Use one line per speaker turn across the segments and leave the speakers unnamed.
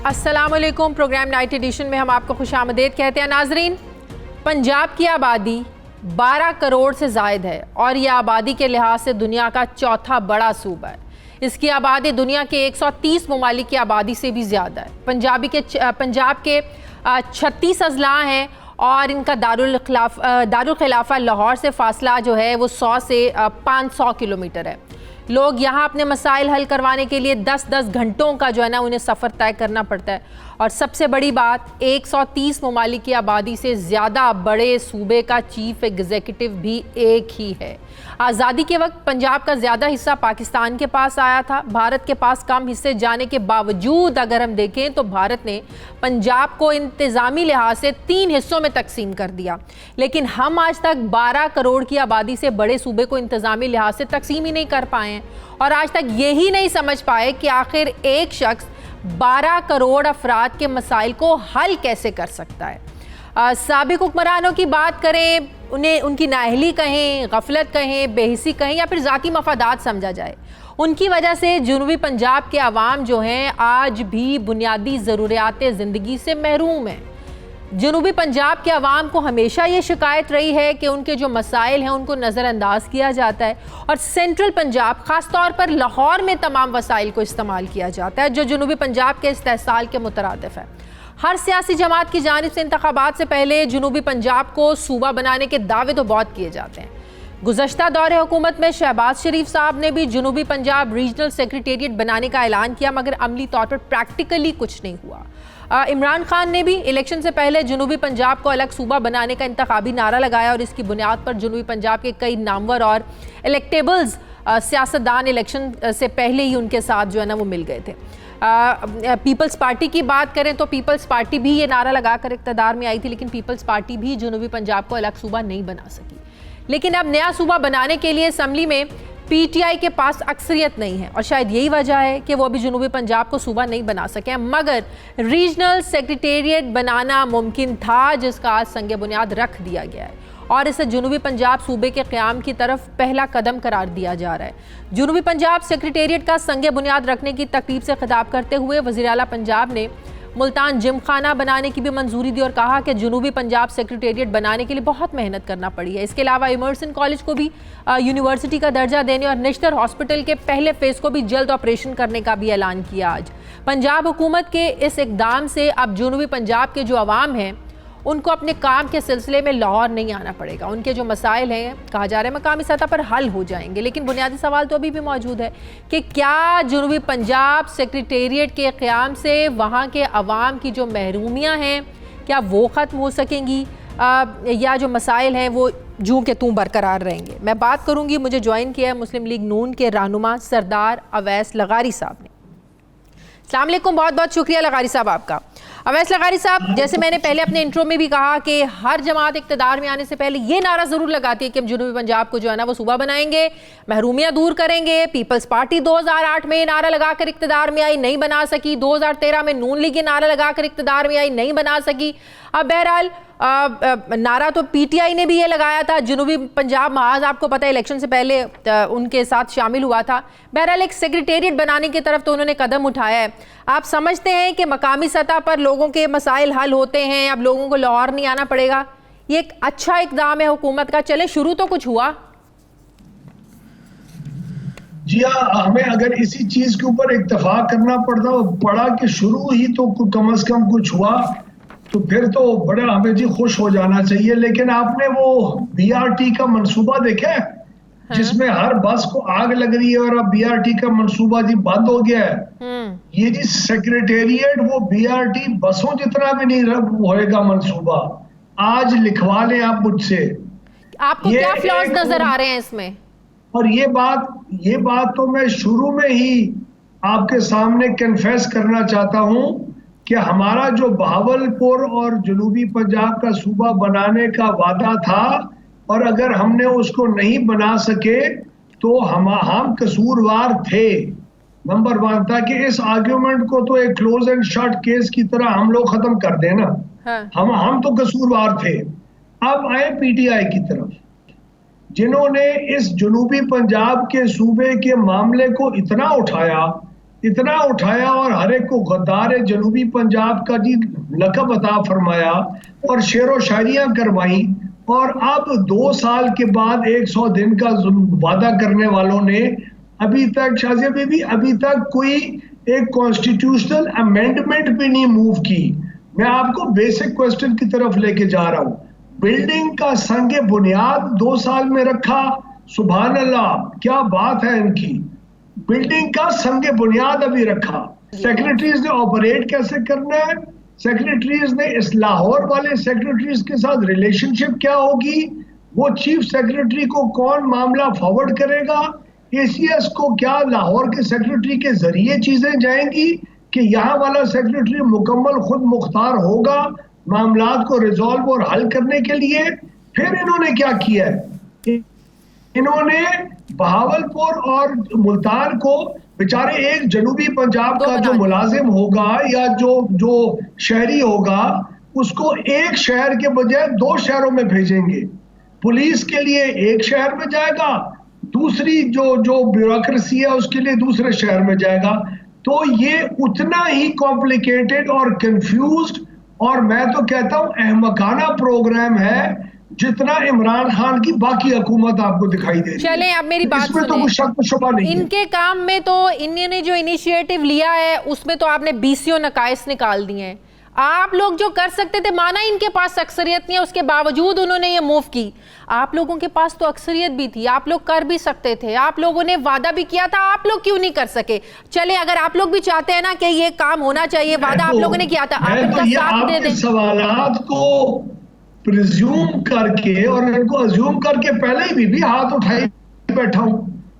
अस्सलामुअलैकुम। Programme night addition में हम आपको खुशामदीद कहते हैं। नाजरीन, पंजाब की आबादी 12 करोड़ से ज़ायद है और यह आबादी के लिहाज से दुनिया का चौथा बड़ा सूबा है। इसकी आबादी दुनिया के 130 ममालिक की आबादी से भी ज़्यादा है। पंजाब के 36 अजला हैं और इनका दारुल खिलाफा लाहौर से फासला जो है वो 100 से 500 किलोमीटर है। लोग यहाँ अपने मसाइल हल करवाने के लिए 10-10 घंटों का जो है ना उन्हें सफ़र तय करना पड़ता है। और सबसे बड़ी बात, 130 ममालिक की आबादी से ज़्यादा बड़े सूबे का चीफ एग्जीक्यूटिव भी एक ही है। आज़ादी के वक्त पंजाब का ज़्यादा हिस्सा पाकिस्तान के पास आया था। भारत के पास कम हिस्से जाने के बावजूद अगर हम देखें तो भारत ने पंजाब को इंतज़ामी लिहाज से 3 हिस्सों में तकसीम कर दिया, लेकिन हम आज तक 12 करोड़ की आबादी से बड़े सूबे को इंतज़ामी लिहाज से तकसीम ही नहीं कर पाए हैं। और आज तक यही नहीं समझ पाए कि आखिर एक शख्स 12 करोड़ अफराद के मसाइल को हल कैसे कर सकता है। साबिक हुक्मरानों की बात करें, उन्हें उनकी नाअहली कहें, गफलत कहें, बेहिसी कहें या फिर ज़ाती मफादात समझा जाए, उनकी वजह से जनूबी पंजाब के अवाम जो हैं आज भी बुनियादी ज़रूरियात ज़िंदगी से महरूम हैं। जनूबी पंजाब के अवाम को हमेशा ये शिकायत रही है कि उनके जो मसाइल हैं उनको नज़रअंदाज किया जाता है और सेंट्रल पंजाब ख़ास तौर पर लाहौर में तमाम वसाइल को इस्तेमाल किया जाता है जो जनूबी पंजाब के इस्तेहसाल के मुतरादिफ है। हर सियासी जमात की जानिब से इंतखाबात से पहले जनूबी पंजाब को सूबा बनाने के दावे तो बहुत किए जाते हैं। गुज़श्ता दौरे हुकूमत में शहबाज शरीफ साहब ने भी जनूबी पंजाब रीजनल सेक्रेटेरिएट बनाने का ऐलान किया, मगर अमली तौर पर प्रैक्टिकली कुछ नहीं हुआ। इमरान खान ने भी इलेक्शन से पहले जनूबी पंजाब को अलग सूबा बनाने का इंतखाबी नारा लगाया और इसकी बुनियाद पर जनूबी पंजाब के कई नामवर और इलेक्टेबल्स सियासतदान इलेक्शन से पहले ही उनके साथ जो है ना वो मिल गए थे। पीपल्स पार्टी की बात करें तो पीपल्स पार्टी भी ये नारा लगाकर इक़्तिदार में आई थी, लेकिन पीपल्स पार्टी भी जनूबी पंजाब को अलग सूबा नहीं बना सकी। लेकिन अब नया सूबा बनाने के लिए असम्बली में पीटीआई के पास अक्सरियत नहीं है और शायद यही वजह है कि वो अभी जनूबी पंजाब को सूबा नहीं बना सके। मगर रीजनल सेक्रेटेरिएट बनाना मुमकिन था, जिसका आज संग बुनियाद रख दिया गया है और इसे जनूबी पंजाब सूबे के क़याम की तरफ पहला कदम करार दिया जा रहा है। जनूबी पंजाब सेक्रेटेरिएट का संग बुनियाद रखने की तकरीब से खिताब करते हुए वज़ीर आला पंजाब ने मुल्तान जिम खाना बनाने की भी मंजूरी दी और कहा कि जनूबी पंजाब सेक्रेटेरिएट बनाने के लिए बहुत मेहनत करना पड़ी है। इसके अलावा इमर्सन कॉलेज को भी यूनिवर्सिटी का दर्जा देने और निश्तर हॉस्पिटल के पहले फेज़ को भी जल्द ऑपरेशन करने का भी ऐलान किया। आज पंजाब हुकूमत के इस इकदाम से अब जनूबी पंजाब के जो अवाम हैं उनको अपने काम के सिलसिले में लाहौर नहीं आना पड़ेगा। उनके जो मसाइल हैं, कहा जा रहा है मकामी सतह पर हल हो जाएंगे, लेकिन बुनियादी सवाल तो अभी भी मौजूद है कि क्या जनूबी पंजाब सेक्रेटेरिएट के क़याम से वहाँ के अवाम की जो महरूमियाँ हैं क्या वो ख़त्म हो सकेंगी या जो मसाइल हैं वो जूं के तूं बरकरार रहेंगे। मैं बात करूँगी, मुझे ज्वाइन किया है मुस्लिम लीग नून के रहनुमा सरदार अवैस लगारी साहब ने। अस्सलाम वालेकुम, बहुत बहुत शुक्रिया लगारी साहब आपका। अवैस लगारी साहब, जैसे मैंने पहले अपने इंट्रो में भी कहा कि हर जमात इक़्तिदार में आने से पहले ये नारा ज़रूर लगाती है कि हम जनूबी पंजाब को जो है ना वो सूबा बनाएंगे, महरूमियाँ दूर करेंगे। पीपल्स पार्टी 2008 में नारा लगाकर इक़्तिदार में आई, नहीं बना सकी। 2013 में नून लीग नारा लगाकर इक़्तिदार में आई, नहीं बना सकी। अब बहरहाल नारा तो पीटीआई ने भी ये लगाया था। जनूबी पंजाब महाज आपको पता है इलेक्शन से पहले उनके साथ शामिल हुआ था। बहरहाल एक सेक्रेटेरिएट बनाने की तरफ तो उन्होंने कदम उठाया है। आप समझते हैं कि मकामी सतह पर लोगों के मसाइल हल होते हैं, अब लोगों को लाहौर नहीं आना पड़ेगा? ये एक अच्छा इक़दाम है हुकूमत का। चले, शुरू तो कुछ हुआ।
जी हाँ, हमें अगर इसी चीज के ऊपर इत्तेफाक करना पड़ा कि शुरू ही तो कम से कम कुछ हुआ तो फिर तो बड़ा हमें जी खुश हो जाना चाहिए। लेकिन आपने वो बीआरटी का मंसूबा देखा है? हाँ। जिसमें हर बस को आग लग रही है और अब बीआरटी का मंसूबा जी बंद हो गया है। ये जी सेक्रेटेरिएट वो बीआरटी बसों जितना भी नहीं होएगा मंसूबा। आज लिखवा लें आप मुझसे।
आपको क्या फ्लॉज नजर आ रहे हैं इसमें?
और ये बात तो मैं शुरू में ही आपके सामने कन्फेस करना चाहता हूं कि हमारा जो बहावलपुर और जनूबी पंजाब का सूबा बनाने का वादा था और अगर हमने उसको नहीं बना सके तो हम कसूरवार थे। नंबर 1 था कि इस आर्ग्यूमेंट को तो एक क्लोज एंड शट केस की तरह हम लोग खत्म कर देना। हाँ। हम तो कसूरवार थे। अब आए पीटीआई की तरफ, जिन्होंने इस जनूबी पंजाब के सूबे के मामले को इतना उठाया, इतना उठाया और हर एक को गद्दार जनूबी पंजाब का जी लक़ब अता फरमाया और शेरो शायरियां करवाई, और अब 2 साल के बाद 100 दिन का वादा करने वालों ने अभी तक, शाज़िया बीबी, अभी तक कोई एक कॉन्स्टिट्यूशनल अमेंडमेंट भी नहीं मूव की। मैं आपको बेसिक क्वेश्चन की तरफ लेके जा रहा हूँ। बिल्डिंग का संगे बुनियाद 2 साल में रखा, सुभान अल्लाह, क्या बात है इनकी। बिल्डिंग का संगे बुनियाद अभी रखा। सेक्रेटरीज ने ऑपरेट कैसे करना है, सेक्रेटरीज ने इस लाहौर वाले सेक्रेटरीज के साथ रिलेशनशिप क्या होगी, वो चीफ सेक्रेटरी को कौन मामला फॉरवर्ड करेगा, एसीएस को क्या लाहौर के सेक्रेटरी के जरिए चीजें जाएंगी कि यहाँ वाला सेक्रेटरी मुकम्मल खुद मुख्तार होगा मामलात को रिजॉल्व और हल करने के लिए। फिर इन्होंने क्या किया है, इन्होंने बहावलपुर और मुल्तान को बेचारे एक जनूबी पंजाब का जो मुलाजिम होगा या जो शहरी होगा उसको एक शहर के बजाय 2 शहरों में भेजेंगे। पुलिस के लिए एक शहर में जाएगा, दूसरी जो ब्यूरोक्रेसी है उसके लिए दूसरे शहर में जाएगा। तो ये उतना ही कॉम्प्लिकेटेड और कंफ्यूज्ड और मैं तो कहता हूं अहमकाना प्रोग्राम है जितना इमरान खान की बाकी हुकूमत आपको दिखाई दे रही है।
चलें, अब मेरी बात
इसमें तो कुछ शक शुबा नहीं है।
इनके काम में तो इन्होंने जो इनिशिएटिव लिया है उसमें तो आपने बीसियों नकाइस निकाल दिए हैं। आप लोग जो कर सकते थे, माना इनके पास अक्सरियत नहीं है, उसके बावजूद उन्होंने ये मूव की। आप लोगों के पास तो अक्सरियत भी थी, आप लोग कर भी सकते थे, आप लोगों ने वादा भी किया था, आप लोग क्यों नहीं कर सके? चले, अगर आप लोग भी चाहते हैं ना कि ये काम होना चाहिए, वादा आप लोगों ने किया था, आप इनका साथ दे दें।
सवालात को प्रिज्यूम करके और इनको अज्यूम करके पहले भी हाथ उठाए बैठा हूं।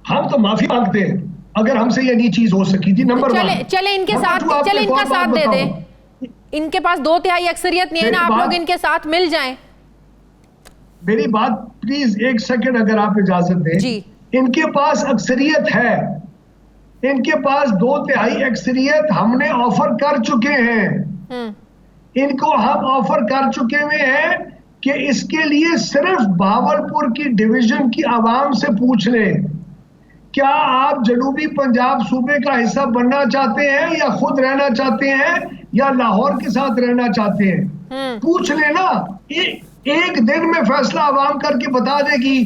हम तो माफी मांगते हैं अगर हमसे ये नहीं चीज हो सकी थी। नंबर 1
चले इनके साथ, चले इनका साथ दे दें। इनके पास 2/3 अक्सरियत नहीं है ना, आप लोग इनके साथ मिल जाएं।
मेरी बात प्लीज 1 सेकंड अगर आप इजाजत दें जी। इनके पास अक्सरियत है, इनके पास 2/3 अक्सरियत हमने ऑफर कर चुके हैं। इनको हम ऑफर कर चुके हुए हैं कि इसके लिए सिर्फ बहावलपुर की डिवीजन की आवाम से पूछ लें, क्या आप जनूबी पंजाब सूबे का हिस्सा बनना चाहते हैं या खुद रहना चाहते हैं या लाहौर के साथ रहना चाहते हैं। पूछ लेना, एक दिन में फैसला आवाम करके बता देगी।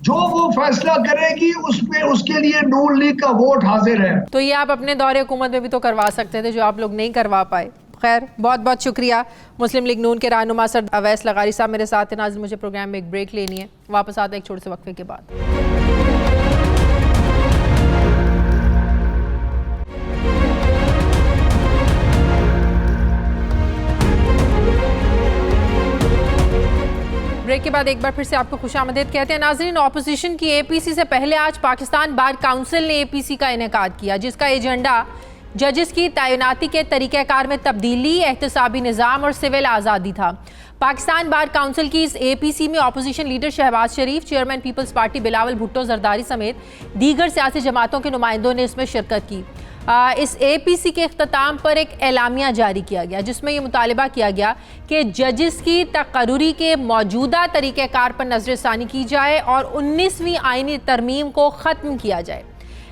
जो वो फैसला करेगी उसमें उसके लिए नून लीग का वोट हाजिर है।
तो ये आप अपने दौरे हुकूमत में भी तो करवा सकते थे, जो आप लोग नहीं करवा पाए। खैर, बहुत बहुत शुक्रिया। मुस्लिम लीग नून के रहनुमा सर अवैस लगारी साहब मेरे साथ हैं। नाज़रीन, मुझे प्रोग्राम में एक ब्रेक लेनी है, वापस आते हैं एक छोटे से वक्फे के बाद। ब्रेक के बाद एक बार फिर से आपको खुशामदीद कहते हैं। नाज़रीन, ऑपोजिशन की एपीसी से पहले आज पाकिस्तान बार काउंसिल ने एपीसी का इनेकाद किया, जिसका एजेंडा जजेस की तैनाती के तरीक़ाकार में तब्दीली, एहतसाबी निज़ाम और सिविल आज़ादी था। पाकिस्तान बार काउंसिल की इस एपीसी में opposition leader Shahbaz Sharif, chairman Peoples Party Bilawal Bhutto Zardari समेत दीगर सियासी जमातों के नुमाइंदों ने इसमें शिरकत की। इस एपीसी के अख्ताम पर एक एलामिया जारी किया गया, जिसमें यह मुतालबा किया गया कि जजेस की तकर्री के मौजूदा तरीक़ाकार पर नज़रसानी की जाए और 19वीं आईनी तरमीम को ख़त्म किया जाए,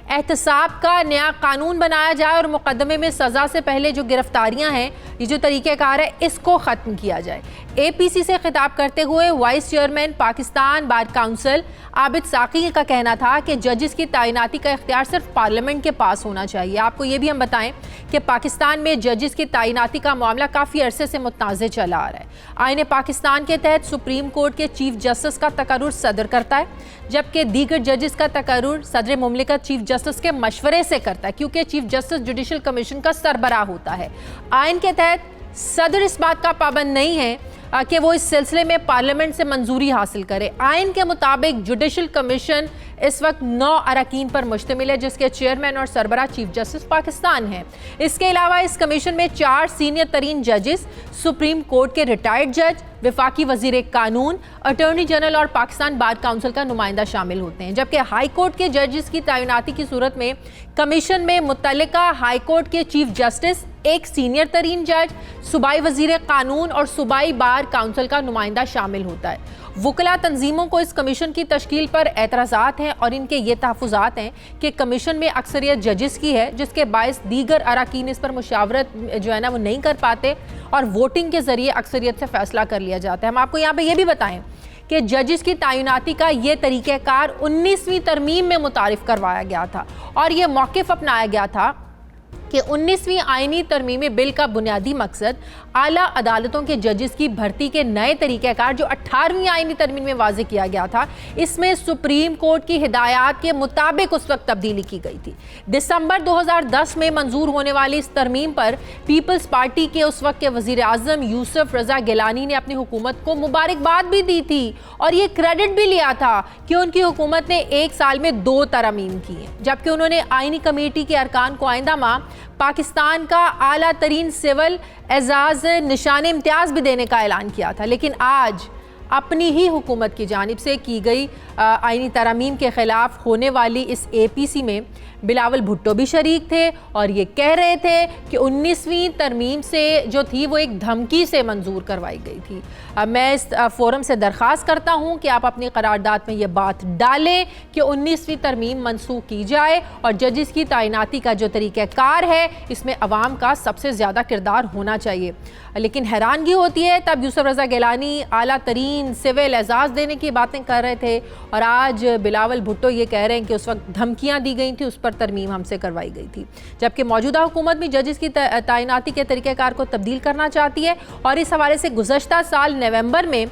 एहतसाब का नया कानून बनाया जाए और मुकदमे में सज़ा से पहले जो गिरफ्तारियां हैं, ये जो तरीक़ाकार है, इसको ख़त्म किया जाए। एपीसी से खिताब करते हुए vice chairman Pakistan bar council Abid साकी का कहना था कि जजेस की तैनाती का इख्तियार सिर्फ पार्लियामेंट के पास होना चाहिए। आपको ये भी हम बताएं कि पाकिस्तान में जजेस की तैनाती का मामला काफ़ी अरसे से मुतनाज़ चला आ रहा है। आईन पाकिस्तान के तहत सुप्रीम कोर्ट के चीफ जस्टिस का तकर्रुर सदर करता है, जबकि दीगर जजेस का तकर्रुर सदर मुमलिकत चीफ जस्टिस के मशवरे से करता है, क्योंकि चीफ जस्टिस जुडिशल कमीशन का सरबराह होता है। आइन के तहत सदर इस बात का पाबंद नहीं है कि वो इस सिलसिले में पार्लियामेंट से मंजूरी हासिल करे। आइन के मुताबिक जुडिशल कमीशन इस वक्त 9 अरकान पर मुश्तमिल है, जिसके चेयरमैन और सरबराह चीफ जस्टिस पाकिस्तान हैं। इसके अलावा इस कमीशन में 4 सीनियर तरीन जजेस, सुप्रीम कोर्ट के रिटायर्ड जज, वफाकी वजीर कानून, अटॉर्नी जनरल और पाकिस्तान बार काउंसिल का नुमाइंदा शामिल होते हैं। जबकि हाई कोर्ट के जजेस की तैनाती की सूरत में कमीशन में मुतल्लिका हाई कोर्ट के चीफ जस्टिस, एक सीनियर तरीन जज, सूबाई वजीर कानून और सूबाई बार काउंसिल का नुमाइंदा शामिल होता है। वकला तंजीमों को इस कमीशन की तश्कील पर एतराज़ात हैं और इनके ये तहफ़्फ़ुज़ात हैं कि कमीशन में अक्सरियत जजेस की है, जिसके बायस दीगर अरकान इस पर मुशावरत जो है ना वो नहीं कर पाते और वोटिंग के ज़रिए अक्सरियत से फ़ैसला कर लिया जाता है। हम आपको यहाँ पर यह भी बताएं कि जजेस की तैनाती का ये तरीक़ाकार 19वीं तरमीम में मुतारिफ़ करवाया गया था और ये मौक़िफ़ अपनाया गया था कि 19वीं आईनी तरमीमी बिल का बुनियादी मकसद आला अदालतों के जजेस की भर्ती के नए तरीक़ाकार जो 18वीं आईनी तरमीम में वाज़े किया गया था, इसमें सुप्रीम कोर्ट की हिदायत के मुताबिक उस वक्त तब्दीली की गई थी। दिसंबर 2010 में मंजूर होने वाली इस तरमीम पर पीपल्स पार्टी के उस वक्त के वज़ीर आज़म यूसुफ रज़ा गिलानी ने अपनी हुकूमत को मुबारकबाद भी दी थी और ये क्रेडिट भी लिया था कि उनकी हुकूमत ने 1 साल में 2 तरमीम की हैं, जबकि उन्होंने आईनी कमेटी के अरकान को आइंदा माह पाकिस्तान का आला तरीन सिविल एजाज निशान इम्तियाज भी देने का ऐलान किया था। लेकिन आज अपनी ही हुकूमत की जानिब से की गई आईनी तरमीम के ख़िलाफ़ होने वाली इस APC में बिलावल भुट्टो भी शरीक थे और ये कह रहे थे कि 19वीं तरमीम से जो थी वो एक धमकी से मंजूर करवाई गई थी। मैं इस फोरम से दरख्वास्त करता हूँ कि आप अपनी करारदाद में ये बात डालें कि 19वीं तरमीम मनसूख की जाए और जजेस की तैनाती का जो तरीक़ाकार है इसमें अवाम का सबसे ज़्यादा किरदार होना चाहिए। लेकिन हैरानगी होती है, तब यूसुफ रज़ा गिलानी आला तरीन सिविल एजाज़ देने की बातें कर रहे थे और आज बिलावल भुट्टो ये कह रहे हैं कि उस वक्त धमकियाँ दी गई थी, उस पर तरमीम हमसे करवाई गई थी। जबकि मौजूदा हुकूमत भी जजेस की तैनाती के तरीक़ाकार को तब्दील करना चाहती है और इस हवाले से गुज़श्ता साल नवंबर में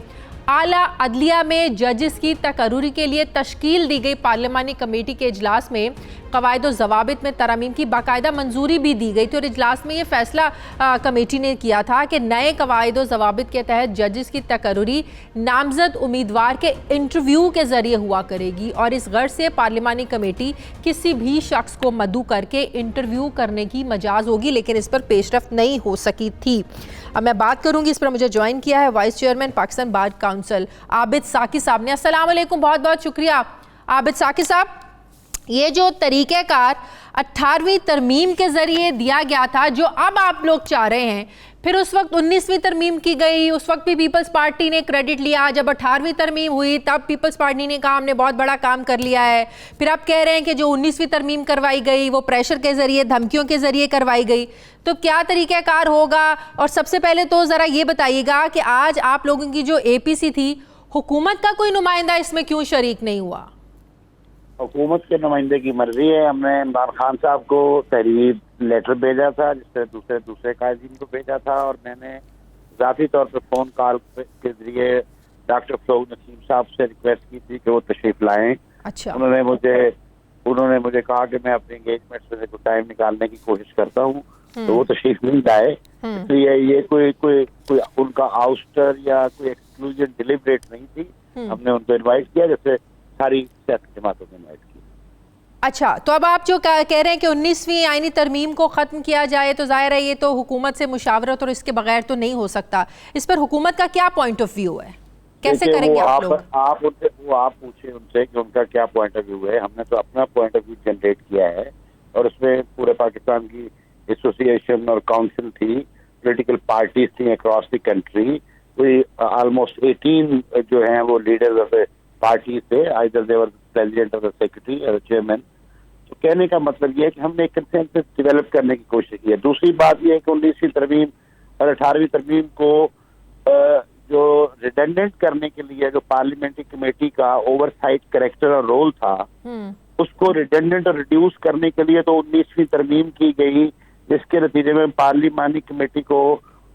आला अदलिया में जजेस की तकर्रुरी के लिए तश्कील दी गई पार्लिमानी कमेटी के इजलास में कवायद व ज़वाबित में तरमीम की बाकायदा मंजूरी भी दी गई थी और इजलास में ये फैसला कमेटी ने किया था कि नए कवायद व ज़वाबित के तहत जजेस की तकर्रुरी नामजद उम्मीदवार के इंटरव्यू के ज़रिए हुआ करेगी और इस गर्ज से पार्लिमानी कमेटी किसी भी शख्स को मदऊ करके इंटरव्यू करने की मजाज होगी, लेकिन इस पर पेशरफ्त नहीं हो सकी थी। अब मैं बात करूंगी, इस पर मुझे ज्वाइन किया है vice chairman Pakistan bar council Abid साकी साहब ने। अस्सलाम वालेकुम, बहुत बहुत शुक्रिया आबिद साकी साहब। ये जो तरीक़ाकार 18वीं तरमीम के ज़रिए दिया गया था जो अब आप लोग चाह रहे हैं, फिर उस वक्त 19वीं तरमीम की गई, उस वक्त भी पीपल्स पार्टी ने क्रेडिट लिया। जब 18वीं तरमीम हुई तब पीपल्स पार्टी ने कहा हमने बहुत बड़ा काम कर लिया है। फिर आप कह रहे हैं कि जो 19वीं तरमीम करवाई गई वो प्रेशर के ज़रिए, धमकियों के ज़रिए करवाई गई, तो क्या तरीक़ाकार होगा? और सबसे पहले तो ज़रा ये बताइएगा कि आज आप लोगों की जो APC थी, हुकूमत का कोई नुमाइंदा इसमें क्यों शरीक नहीं हुआ?
हुकूमत के नुमाइंदे की मर्जी है। हमने इमरान खान साहब को तहरीर लेटर भेजा था, जिससे दूसरे कायदीन को भेजा था और मैंने ज़ाती तौर पर फ़ोन कॉल के जरिए डॉक्टर फलोग नसीम साहब से रिक्वेस्ट की थी कि वो तशरीफ लाएं।
अच्छा।
उन्होंने मुझे कहा कि मैं अपने एंगेजमेंट से कुछ टाइम निकालने की कोशिश करता हूँ, तो वो तशरीफ नहीं लाए। इसलिए ये कोई उनका आउस्टर या कोई एक्सक्लूजन डिलिबरेट नहीं थी। हमने उनको इन्वाइट किया जैसे सारी सियासी जमातों ने इन्वाइट किया।
अच्छा, तो अब आप जो कह रहे हैं कि 19वीं आईनी तरमीम को ख़त्म किया जाए, तो ज़ाहिर है ये तो हुकूमत से मुशावरत और इसके बगैर तो नहीं हो सकता। इस पर हुकूमत का क्या पॉइंट ऑफ व्यू है, कैसे करेंगे आप लोग?
आप पूछे उनसे कि उनका क्या पॉइंट ऑफ व्यू है। हमने तो अपना पॉइंट ऑफ व्यू जनरेट किया है और उसमें पूरे पाकिस्तान की एसोसिएशन और काउंसिल थी, पॉलिटिकल पार्टीज थी अक्रॉस द कंट्री। कोई ऑलमोस्ट 18 जो हैं वो लीडर्स ऑफ द पार्टी थे, आइदर दे वर प्रेसिडेंट और सेक्रेटरी और चेयरमैन। तो कहने का मतलब ये है कि हमने एक कंसेंसस डेवलप करने की कोशिश की है। दूसरी बात यह है कि 19वीं तरमीम और 18वीं तरमीम को जो रिडेंडेंट करने के लिए जो पार्लियामेंट्री कमेटी का ओवरसाइट करेक्टर और रोल था, उसको रिडेंडेंट और रिड्यूस करने के लिए तो 19वीं तरमीम की गई, जिसके नतीजे में पार्लियामानी कमेटी को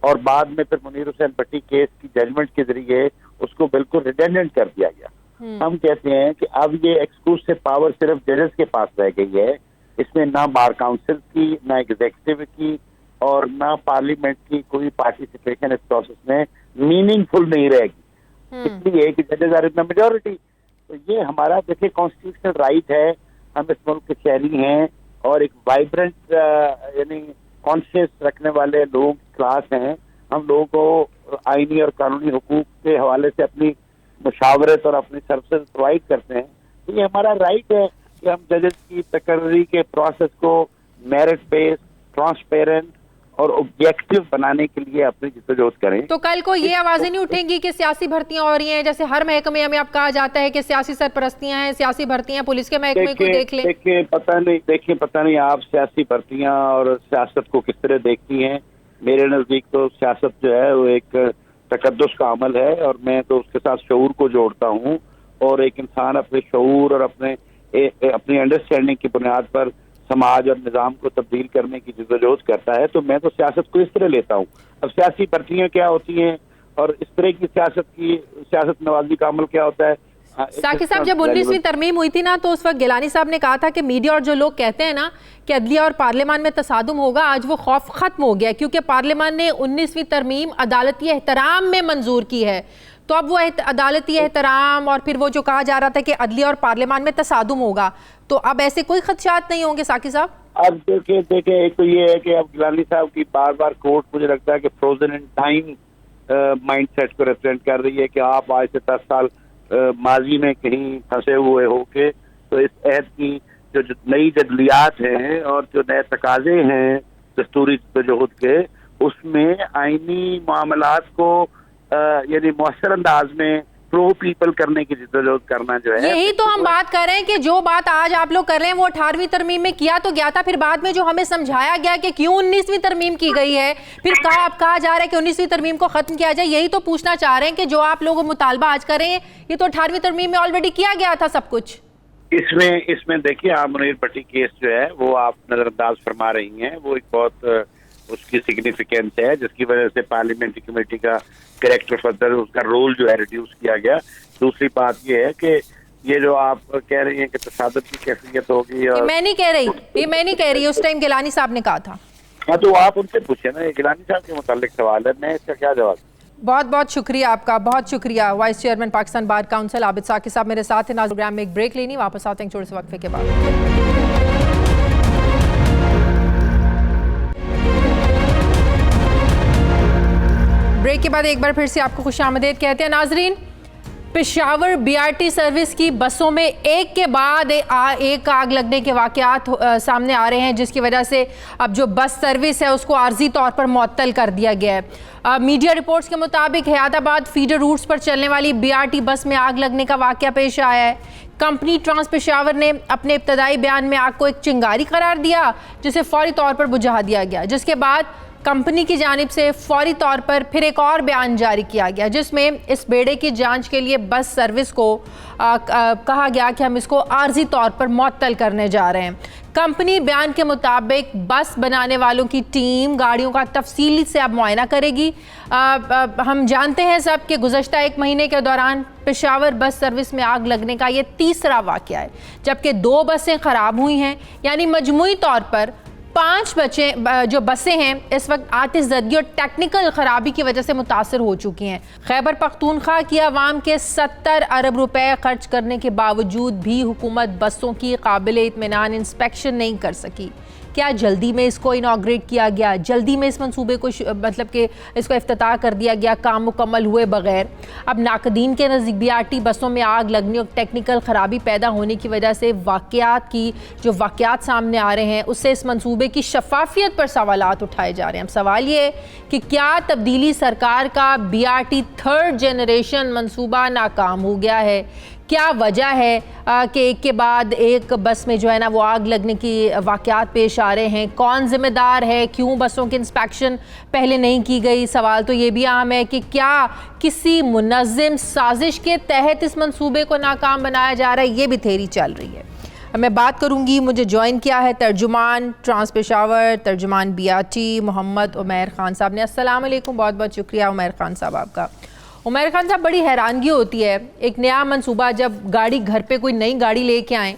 और बाद में फिर मुनीर हुसैन भट्टी केस की जजमेंट के जरिए उसको बिल्कुल रिडेंडेंट कर दिया गया। हम कहते हैं कि अब ये एक्सक्लूसिव पावर सिर्फ जजेस के पास रह गई है। इसमें ना बार काउंसिल की, ना एग्जीक्यूटिव की और ना पार्लियामेंट की कोई पार्टिसिपेशन इस प्रोसेस में मीनिंगफुल नहीं रहेगी, इसलिए कि जजेस आर इन द मेजॉरिटी। तो ये हमारा देखिए कॉन्स्टिट्यूशनल राइट है, हम इस मुल्क के शहरी हैं और एक वाइब्रेंट यानी कॉन्शियस रखने वाले लोग क्लास हैं। हम लोगों को आईनी और कानूनी हुकूक के हवाले से अपनी मुशावरत और अपनी सर्विसेज प्रोवाइड करते हैं। तो ये हमारा राइट है कि हम जजेस की तकर्री के प्रोसेस को मेरिट बेस्ड, ट्रांसपेरेंट और ऑब्जेक्टिव बनाने के लिए अपनी जिद्दोजहद करें।
तो कल को ये आवाजें नहीं उठेंगी कि सियासी भर्तियां हो रही हैं, जैसे हर महकमे में अब कहा जाता है कि सियासी सरपरस्तियां हैं, सियासी भर्तियां, पुलिस के महकमे को देख लें।
देखिए पता नहीं आप सियासी भर्तियां और सियासत को किस तरह देखती हैं। मेरे नजदीक तो सियासत जो है वो एक तकद्दुस का अमल है, और मैं तो उसके साथ शऊर को जोड़ता हूँ, और एक इंसान अपने शऊर और अपनी अंडरस्टैंडिंग की बुनियाद पर समाज और निज़ाम को तब्दील करने की जिद्दोजहद करता है। तो मैं तो सियासत को इस तरह लेता हूँ। अब सियासी भर्तियां क्या होती हैं और इस तरह की सियासत नवाजी का अमल क्या होता है।
साकिब साहब, जब 19वीं तरमीम हुई थी ना, तो उस वक्त गिलानी साहब ने कहा था कि मीडिया और जो लोग कहते हैं ना कि अदलिया और पार्लियामान में तसादुम होगा, आज वो खौफ खत्म हो गया, क्योंकि पार्लियामान ने 19वीं तरमीम अदालती एहतराम में मंजूर की है। तो अब वो अदालती एहतराम और फिर वो जो कहा जा रहा था कि अदलिया और पार्लियामान में तसादुम होगा, तो अब ऐसे कोई खदशात नहीं होंगे साकिब साहब?
अब देखिए एक तो ये है कि अब गिलानी साहब की बार बार कोर्ट मुझे लगता है कि फ्रोजन इन टाइम माइंडसेट को रिप्रेजेंट कर रही है कि आप आज से 10 साल माजी में कहीं फंसे हुए होके, तो इस अहद की जो नई जदलियात हैं और जो नए तकाजे हैं दस्तूरी जदोजहद के, उसमें आईनी मामलात को यानी मौसर अंदाज में प्रो पीपल करने की जिद्दोजहद करना जो है,
यही तो हम बात कर रहे हैं कि जो बात आज आप लोग कर रहे हैं वो 18वीं तरमीम में किया तो गया था, फिर बाद में जो हमें समझाया गया कि क्यों 19वीं तरमीम की गई है, फिर कहा जा रहा है कि 19वीं तरमीम को खत्म किया जाए। यही तो पूछना चाह रहे हैं कि जो आप लोग मुतालबा आज कर रहे हैं, ये तो 18वीं तरमीम में ऑलरेडी किया गया था सब कुछ।
इसमें देखिए आप मुनीर भट्टी केस जो है वो आप नजरअंदाज फरमा रही हैं, वो एक बहुत उसकी सिग्निफिकेंस है जिसकी वजह से पार्लियामेंट्री कमेटी का कैरेक्टर फर्दर उसका रोल जो है रिड्यूस किया गया। दूसरी बात ये है कि ये जो आप कह रही हैं कि तसादुम की कैफियत होगी, और
मैं नहीं कह रही, उस टाइम गिलानी साहब ने कहा था।
हाँ, तो आप उनसे पूछे ना, ये गिलानी साहब के मुतालिक सवाल है, मैं इसका क्या जवाब।
बहुत बहुत शुक्रिया आपका, बहुत शुक्रिया। Vice chairman Pakistan bar council Abid Saqib साहब मेरे साथ हैं। नाज़रीन, प्रोग्राम में एक ब्रेक लेनी, वापस आते हैं छोटे से वक्फे के बाद। ब्रेक के बाद एक बार फिर से आपको खुशामदीद कहते हैं। नाजरीन, पेशावर बीआरटी सर्विस की बसों में एक के बाद एक आग लगने के वाक़यात सामने आ रहे हैं, जिसकी वजह से अब जो बस सर्विस है उसको आर्जी तौर पर मुअत्तल कर दिया गया है। मीडिया रिपोर्ट्स के मुताबिक हैदराबाद फीडर रूट्स पर चलने वाली बीआरटी बस में आग लगने का वाक़या पेश आया है। कंपनी ट्रांस पेशावर ने अपने इब्तदाई बयान में आग को एक चिंगारी करार दिया, जिसे फौरी तौर पर बुझा दिया गया, जिसके बाद कंपनी की जानिब से फौरी तौर पर फिर एक और बयान जारी किया गया, जिसमें इस बेड़े की जांच के लिए बस सर्विस को कहा गया कि हम इसको आर्जी तौर पर मुअत्तल करने जा रहे हैं। कंपनी बयान के मुताबिक बस बनाने वालों की टीम गाड़ियों का तफसीली से अब मुआयना करेगी। हम जानते हैं सब कि गुज़श्ता एक महीने के दौरान पेशावर बस सर्विस में आग लगने का ये तीसरा वाक़या है, जबकि 2 बसें ख़राब हुई हैं, यानी मजमूई तौर पर 5 जो बसें हैं इस वक्त आतिशज़दगी और टेक्निकल ख़राबी की वजह से मुतासर हो चुकी हैं। खैबर पख्तूनख्वा की आवाम के 70 अरब रुपए खर्च करने के बावजूद भी हुकूमत बसों की काबिल इत्मीनान इंस्पेक्शन नहीं कर सकी। क्या जल्दी में इसको इनाग्रेट किया गया, जल्दी में इस मंसूबे को मतलब कि इसको इफ्तिताह कर दिया गया काम मुकम्मल हुए बगैर? अब नाकदीन के नज़दीक बीआरटी बसों में आग लगने और टेक्निकल ख़राबी पैदा होने की वजह से जो वाक़यात सामने आ रहे हैं, उससे इस मंसूबे की शफाफियत पर सवालात उठाए जा रहे हैं। अब सवाल ये है कि क्या तब्दीली सरकार का बीआरटी 3rd जनरेशन मंसूबा नाकाम हो गया है? क्या वजह है कि एक के बाद एक बस में जो है ना वो आग लगने की वाक़यात पेश आ रहे हैं? कौन ज़िम्मेदार है? क्यों बसों की इंस्पेक्शन पहले नहीं की गई? सवाल तो ये भी आम है कि क्या किसी मुनज़्ज़म साजिश के तहत इस मंसूबे को नाकाम बनाया जा रहा है? ये भी थेरी चल रही है। मैं बात करूंगी, मुझे ज्वाइन किया है तर्जुमान ट्रांस पेशावर, तर्जुमान बीआरटी मोहम्मद उमैर खान साहब ने। अस्सलाम वालेकुम, बहुत बहुत शुक्रिया उमैर खान साहब आपका। उमैर खान साहब, बड़ी हैरानगी होती है, एक नया मंसूबा जब गाड़ी घर पे कोई नई गाड़ी लेके आएँ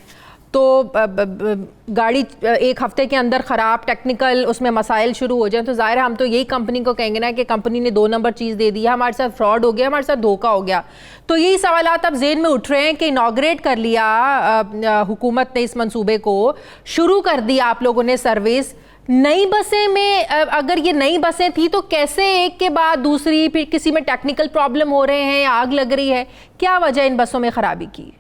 तो गाड़ी 1 हफ्ते के अंदर ख़राब, टेक्निकल उसमें मसाइल शुरू हो जाए, तो ज़ाहिर है हम तो यही कंपनी को कहेंगे ना कि कंपनी ने 2 नंबर चीज़ दे दी है, हमारे साथ फ्रॉड हो गया, हमारे साथ धोखा हो गया। तो यही सवालात अब ज़ेहन में उठ रहे हैं कि इनाग्रेट कर लिया हुकूमत ने इस मंसूबे को, शुरू कर दिया आप लोगों ने सर्विस। नई बसें में अगर ये नई बसें थी तो कैसे एक के बाद दूसरी, फिर किसी में टेक्निकल प्रॉब्लम हो रहे हैं, आग लग रही है? क्या वजह इन बसों में ख़राबी की?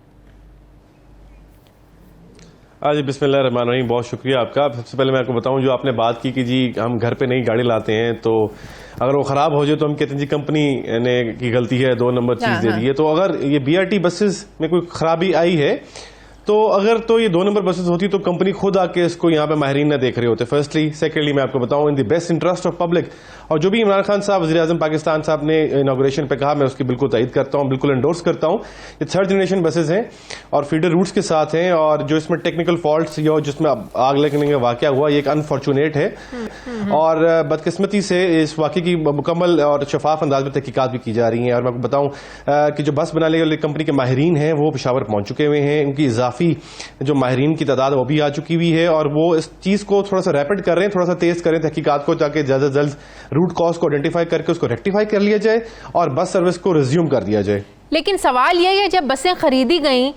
जी बिस्मिल्लाह रहमान रहीम, बहुत शुक्रिया आपका। सबसे पहले मैं आपको बताऊं, जो आपने बात की कि जी हम घर पे नई गाड़ी लाते हैं तो अगर वो ख़राब हो जाए तो हम कहते हैं जी कंपनी ने की गलती है, 2 नंबर चीज़ दे दी है। तो अगर ये BRT बसेस में कोई खराबी आई है तो अगर तो ये 2 नंबर बसेस होती तो कंपनी खुद आके इसको यहाँ पे माहिरीन न देख रहे होते, फर्स्टली। सेकेंडली मैं आपको बताऊं, in the best interest of public, और जो भी इमरान खान साहब वज़ीर-ए-आज़म पाकिस्तान साहब ने इनॉग्रेशन पे कहा, मैं उसकी बिल्कुल तायद करता हूँ, बिल्कुल एंडोर्स करता हूँ। ये 3rd जनरेशन बसेस हैं और फीडर रूट्स के साथ हैं, और जो इसमें टेक्निकल फॉल्ट्स या जिसमें आग लगने का वाकया हुआ, ये एक अनफॉर्चुनेट है। और बदकिस्मती से इस वाकये की मुकम्मल और शफाफ अंदाज में तहकीकात भी की जा रही हैं। और मैं आपको बताऊँ कि जो बस बनाने वाली कंपनी के माहिरीन हैं वो पेशावर पहुँच चुके हुए हैं। उनकी इजाफी जो माहिरीन की तादाद वो भी आ चुकी हुई है, और वो इस चीज़ को थोड़ा सा रैपिड कर रहे हैं, थोड़ा सा तेज करें तहकीकात को, ताकि ज़्यादा से जल्द रूट कॉज को आइडेंटिफाई करके उसको रेक्टिफाई कर लिया जाए और बस सर्विस को रिज्यूम कर दिया जाए।
लेकिन सवाल यह है, जब बसें खरीदी गई,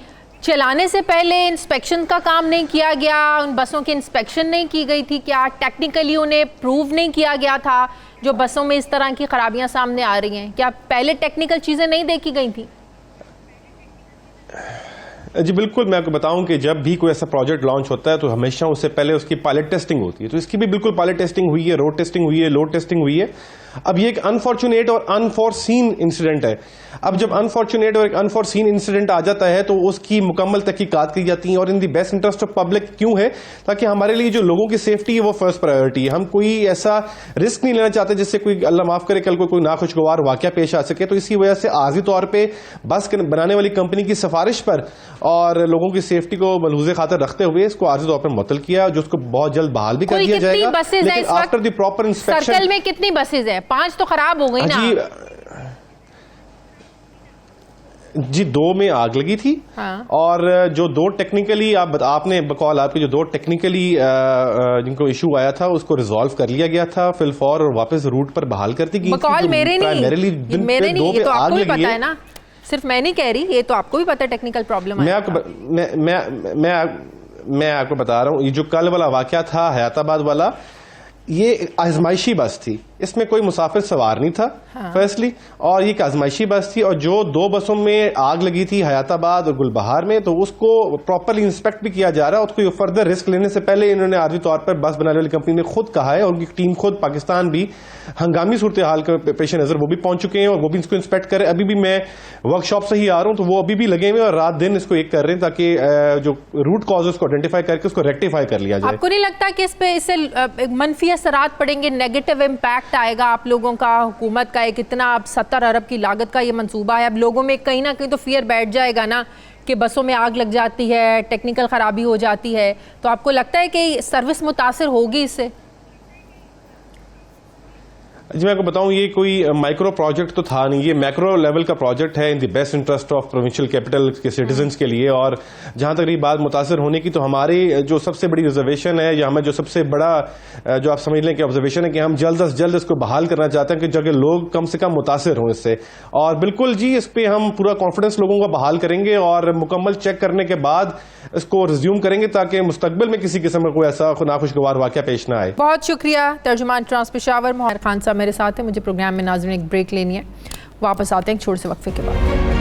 चलाने से पहले इंस्पेक्शन का काम नहीं किया गया, उन बसों की इंस्पेक्शन नहीं की गई थी क्या? टेक्निकली उन्हें प्रूव नहीं किया गया था जो बसों में इस तरह की खराबियां सामने आ रही हैं? क्या पहले टेक्निकल चीज़ें नहीं देखी गई थी?
जी बिल्कुल, मैं आपको बताऊं कि जब भी कोई ऐसा प्रोजेक्ट लॉन्च होता है तो हमेशा उससे पहले उसकी पायलट टेस्टिंग होती है। तो इसकी भी बिल्कुल पायलट टेस्टिंग हुई है, रोड टेस्टिंग हुई है, लोड टेस्टिंग हुई है। अब ये एक अनफॉर्चुनेट और अनफॉरसीन इंसिडेंट है। अब जब अनफॉर्चुनेट और एक अनफॉरसीन इंसिडेंट आ जाता है तो उसकी मुकम्मल तहकीकात की जाती है, और in the best interest of public क्यों है? ताकि हमारे लिए जो लोगों की सेफ्टी है वो फर्स्ट प्रायोरिटी है। हम कोई ऐसा रिस्क नहीं लेना चाहते जिससे कोई, अल्लाह माफ करे, कल को कोई नाखुशगवार वाकया पेश आ सके। तो इसी वजह से आर्जी तौर पर बस बनाने वाली कंपनी की सिफारिश पर और लोगों की सेफ्टी को मलहूज़े खातिर रखते हुए इसको आर्जी तौर पर मुअत्तल किया, जो उसको बहुत जल्द बहाल भी कर दिया जाएगा। लेकिन after the proper inspection,
circle में कितनी बसेज है? 5 तो खराब हो गई ना
जी। 2 में आग लगी थी।
हाँ।
और जो 2 टेक्निकली आपने बकौल आपके जो 2 टेक्निकली जिनको इशू आया था उसको रिजॉल्व कर लिया गया था फिलफौर, और वापस रूट पर बहाल कर दी गई।
बकौल मेरे नहीं, ये तो आपको भी पता है ना, सिर्फ मैं नहीं कह रही, ये तो आपको भी पता है टेक्निकल प्रॉब्लम है।
मैं आपको बता रहा हूँ, ये जो कल वाला वाकया था हयाताबाद वाला, ये आजमाइशी बस थी, इसमें कोई मुसाफिर सवार नहीं था। हाँ। फर्स्टली, और ये एक आजमाइशी बस थी, और जो 2 बसों में आग लगी थी हयाताबाद और गुलबहार में, तो उसको प्रॉपरली इंस्पेक्ट भी किया जा रहा है। उसको फर्दर रिस्क लेने से पहले इन्होंने आर्जी तौर पर बस बनाने वाली कंपनी ने खुद कहा है, और उनकी टीम खुद पाकिस्तान भी हंगामी सूरत हाल के पेश नजर वो भी पहुंच चुके हैं और वो भी इसको इंस्पेक्ट करें। अभी भी मैं वर्कशॉप से ही आ रहा हूं, तो वो अभी भी लगे हुए और रात दिन इसको एक कर रहे हैं, ताकि जो रूट कॉज उसको आइडेंटिफाई करके उसको रेक्टिफाई कर लिया जाए।
आपको नहीं लगता कि इससे मनफी असरात पड़ेंगे, नेगेटिव इम्पैक्ट आएगा आप लोगों का? हुकूमत का एक इतना, अब 70 अरब की लागत का ये मंसूबा है, अब लोगों में कहीं ना कहीं तो फियर बैठ जाएगा ना कि बसों में आग लग जाती है, टेक्निकल खराबी हो जाती है। तो आपको लगता है कि सर्विस मुतासिर होगी इससे?
जी मैं आपको बताऊं, ये कोई माइक्रो प्रोजेक्ट तो था नहीं, ये मैक्रो लेवल का प्रोजेक्ट है in the best interest of provincial capital के सिटीजन्स के लिए। और जहां तक रही बात मुतासर होने की, तो हमारी जो सबसे बड़ी रिजर्वेशन है, या हमें जो सबसे बड़ा जो आप समझ लें कि ऑब्जर्वेशन है, कि हम जल्द से जल्द इसको बहाल करना चाहते हैं कि जगह लोग कम से कम मुतासर हों इससे। और बिल्कुल जी, इस पर हम पूरा कॉन्फिडेंस लोगों का बहाल करेंगे और मुकम्मल चेक करने के बाद इसको रिज्यूम करेंगे, ताकि मुस्तकबिल में किसी किस्म का कोई ऐसा नाखुशगवार वाकया पेश ना आए।
बहुत शुक्रिया। तर्जुमान ट्रांस पेशावर मोहर खान साहब मेरे साथ है। मुझे प्रोग्राम में नाज़रीन एक ब्रेक लेनी है, वापस आते हैं छोटे से वक्फे के बाद।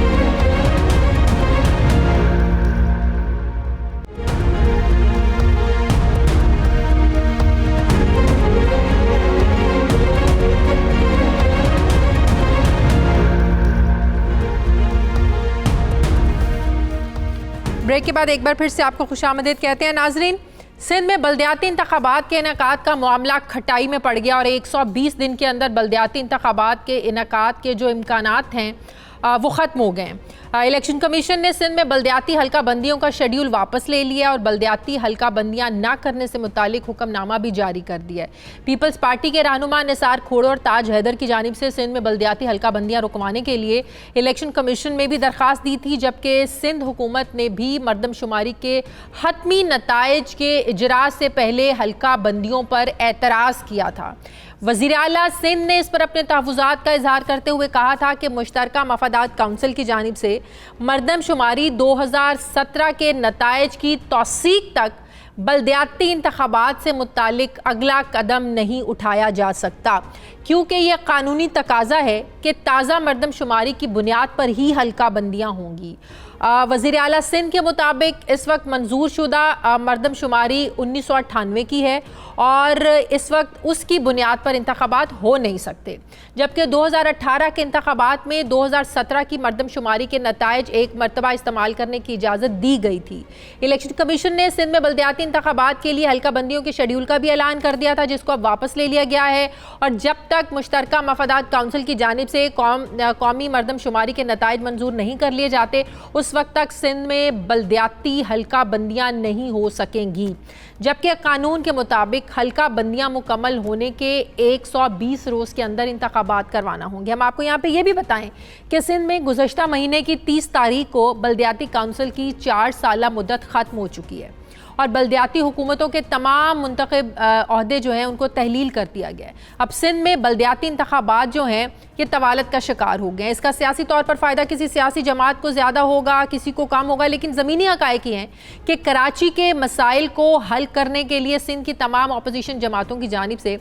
ब्रेक के बाद एक बार फिर से आपको खुशामदीद कहते हैं नाजरीन। सिंध में बल्दियाती इंतखाबात के इनेकाद का मामला खटाई में पड़ गया और 120 दिन के अंदर बल्दियाती इंतखाबात के इनेकाद के जो इम्कानात हैं वो ख़त्म हो गए हैं। इलेक्शन कमीशन ने सिंध में बल्दियाती हल्का बंदियों का शेड्यूल वापस ले लिया और बल्दियाती हल्का बंदियाँ ना करने से मुतालिक हुक्मनामा भी जारी कर दिया है। पीपल्स पार्टी के रहनुमा निसार खोड़ो और ताज हैदर की जानिब से सिंध में बल्दियाती हल्का बंदियाँ रुकवाने के लिए इलेक्शन कमीशन में भी दरख्वास्त दी थी, जबकि सिंध हुकूमत ने भी मरदमशुमारी के हतमी नताइज के इजरा से पहले हल्का बंदियों पर एतराज़ किया था। वज़ीर आला सिंध ने इस पर अपने तहफ़्फ़ुज़ात का इजहार करते हुए कहा था कि मुश्तरका मफादात काउंसिल की जानिब से मरदमशुमारी 2017 के नताइज की तौसीक तक बल्दियाती इंतखाबात से मुतालिक अगला कदम नहीं उठाया जा सकता, क्योंकि यह कानूनी तकाजा है कि ताज़ा मरदमशुमारी की बुनियाद पर ही हल्का बंदियाँ होंगी। वज़ीर आला सिंध के मुताबिक इस वक्त मंजूर शुदा मरदमशुमारी 1998 की है और इस वक्त उसकी बुनियाद पर इंतखाबात हो नहीं सकते, जबकि 2018 के इंतखाबात में 2017 की मरदमशुमारी के नताइज एक मरतबा इस्तेमाल करने की इजाज़त दी गई थी। इलेक्शन कमीशन ने सिंध में बल्दियाती इंतखाबात के लिए हल्का बंदियों के शेड्यूल का भी ऐलान कर दिया था, जिसको अब वापस ले लिया गया है। और जब तक मुश्तरका मफादात काउंसिल की जानिब से कौमी मरदमशुमारी के नताइज मंजूर नहीं कर लिए जाते, उस वक्त तक सिंध में बल्दियाती हल्का बंदियां नहीं हो सकेंगी, जबकि कानून के मुताबिक हल्का बंदियां मुकम्मल होने के 120 रोज़ के अंदर इंतखाबात करवाना होंगे। हम आपको यहाँ पे ये भी बताएं कि सिंध में गुज़श्ता महीने की 30 तारीख को बल्दियाती काउंसिल की 4 साला मुद्दत ख़त्म हो चुकी है और बल्दियाती हुकूमतों के तमाम मुंतखब ओहदे जो हैं उनको तहलील कर दिया गया है। अब सिंध में बल्दियाती इंतखाबात जो हैं ये तवालत का शिकार हो गए हैं। इसका सियासी तौर पर फ़ायदा किसी सियासी जमात को ज़्यादा होगा, किसी को कम होगा, लेकिन ज़मीनी हक़ाइक़ ये हैं कि कराची के मसाइल को हल करने के लिए सिंध की तमाम अपोजिशन जमातों की जानिब से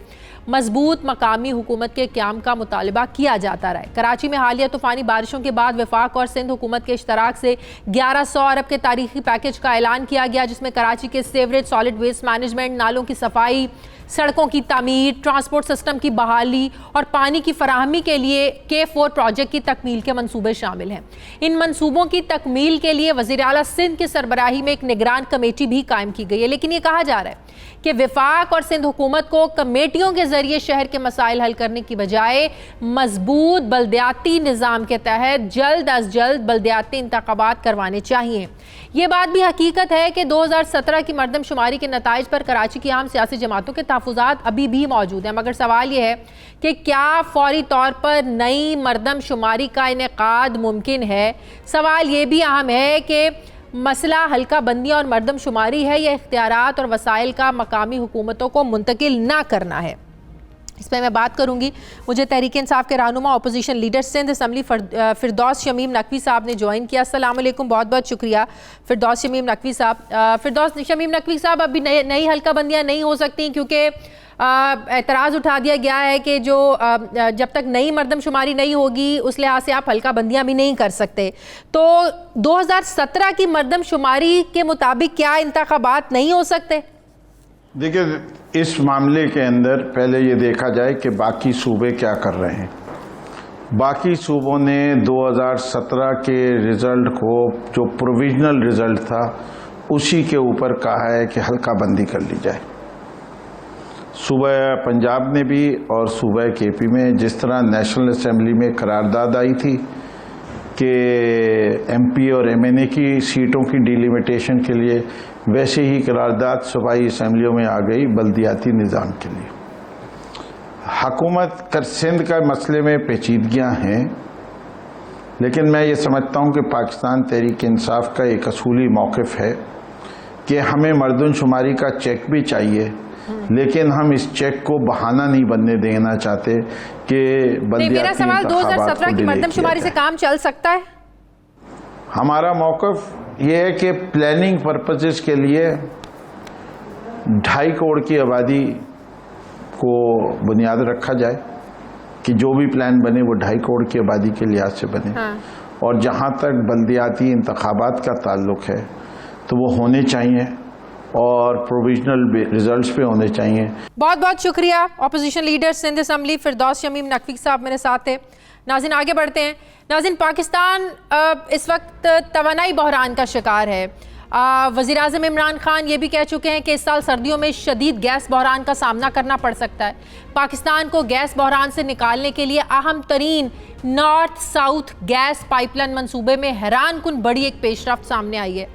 मजबूत मकामी हुकूमत के क़याम का मुतालबा किया जाता रहा है। कराची में हालिया तूफ़ानी बारिशों के बाद वफाक और सिंध हुकूमत के इश्तराक से 1100 अरब के तारीखी पैकेज का ऐलान किया गया, जिसमें कराची के सीवरेज, सॉलिड वेस्ट मैनेजमेंट, नालों की सफाई, सड़कों की तामीर, ट्रांसपोर्ट सिस्टम की बहाली और पानी की फराहमी के लिए K4 प्रोजेक्ट की तकमील के मंसूबे शामिल हैं। इन मंसूबों की तकमील के लिए वज़ीर आला सिंध की सरबराही में एक निगरान कमेटी भी कायम की गई है, लेकिन ये कहा जा रहा है कि वफाक और सिंध हुकूमत को कमेटियों के जरिए शहर के मसाइल हल करने की बजाय मजबूत बल्दियाती निज़ाम के तहत जल्द अज जल्द बल्दियाती इंतखाबात करवाने चाहिए। ये बात भी हकीकत है कि 2017 की मरदमशुमारी के नताइज पर कराची की आम सियासी जमातों के तहफ़्फ़ुज़ात अभी भी मौजूद हैं, मगर सवाल ये है कि क्या फौरी तौर पर नई मरदमशुमारी का इनेकाद मुमकिन है। सवाल ये भी अहम है कि मसला हल्का बंदी और मरदमशुमारी है या इख्तियारात और वसाइल का मकामी हुकूमतों को मुंतकिल ना करना है। इस पर मैं बात करूंगी। मुझे तहरीक इंसाफ के रहनुमा अपोजिशन लीडर सिंध असम्बली फिरदौस शमीम नकवी साहब ने ज्वाइन किया। अस्सलाम वालेकुम, बहुत बहुत शुक्रिया फिरदौस शमीम नकवी साहब। फिरदौस शमीम नकवी साहब, अभी नई हल्का बंदियाँ नहीं हो सकती क्योंकि एतराज़ उठा दिया गया है कि जो जब तक नई मरदमशुमारी नहीं होगी उस लिहाज से आप हल्का बंदियाँ भी नहीं कर सकते। तो 2017 की मरदमशुमारी के मुताबिक क्या इंतखाबात नहीं हो सकते?
देखिए, इस मामले के अंदर पहले ये देखा जाए कि बाकी सूबे क्या कर रहे हैं। बाकी सूबों ने 2017 के रिज़ल्ट को, जो प्रोविजनल रिज़ल्ट था, उसी के ऊपर कहा है कि हल्का बंदी कर ली जाए। सूबा पंजाब ने भी और सूबा केपी में जिस तरह नेशनल असेंबली में करारदाद आई थी कि एमपी और एमएनए की सीटों की डिलिमिटेशन के लिए, वैसे ही करारदाद सूबाई असेंबलियों में आ गई बल्दियाती निज़ाम के लिए। हुकूमत सिंध का मसले में पेचीदगियाँ हैं, लेकिन मैं ये समझता हूँ कि पाकिस्तान तहरीक इंसाफ का एक असूली मौक़िफ़ है कि हमें मरदमशुमारी का चेक भी चाहिए, लेकिन हम इस चेक को बहाना नहीं बनने देना चाहते कि
मेरा सवाल 2017 की मरदमशुमारी से काम चल सकता है।
हमारा मौक़िफ़ ये है कि प्लानिंग पर्पसेस के लिए 2.5 करोड़ की आबादी को बुनियाद रखा जाए कि जो भी प्लान बने वो 2.5 करोड़ की आबादी के लिहाज से बने। हाँ। और जहाँ तक बल्दियाती इंतखाबात का ताल्लुक है तो वो होने चाहिए और प्रोविजनल रिजल्ट्स पे होने चाहिए। बहुत
बहुत शुक्रिया। अपोजिशन लीडर सिंध असम्बली फिरदौस शमीम नकवी साहब मेरे साथ थे। नाज़रीन, आगे बढ़ते हैं। नाज़रीन, पाकिस्तान इस वक्त तवानाई बहरान का शिकार है। वज़ीर आज़म इमरान खान ये भी कह चुके हैं कि इस साल सर्दियों में शदीद गैस बहरान का सामना करना पड़ सकता है। पाकिस्तान को गैस बहरान से निकालने के लिए अहम तरीन नॉर्थ साउथ गैस पाइपलाइन मंसूबे में हैरान कुन बड़ी एक पेशरफ्त सामने आई है।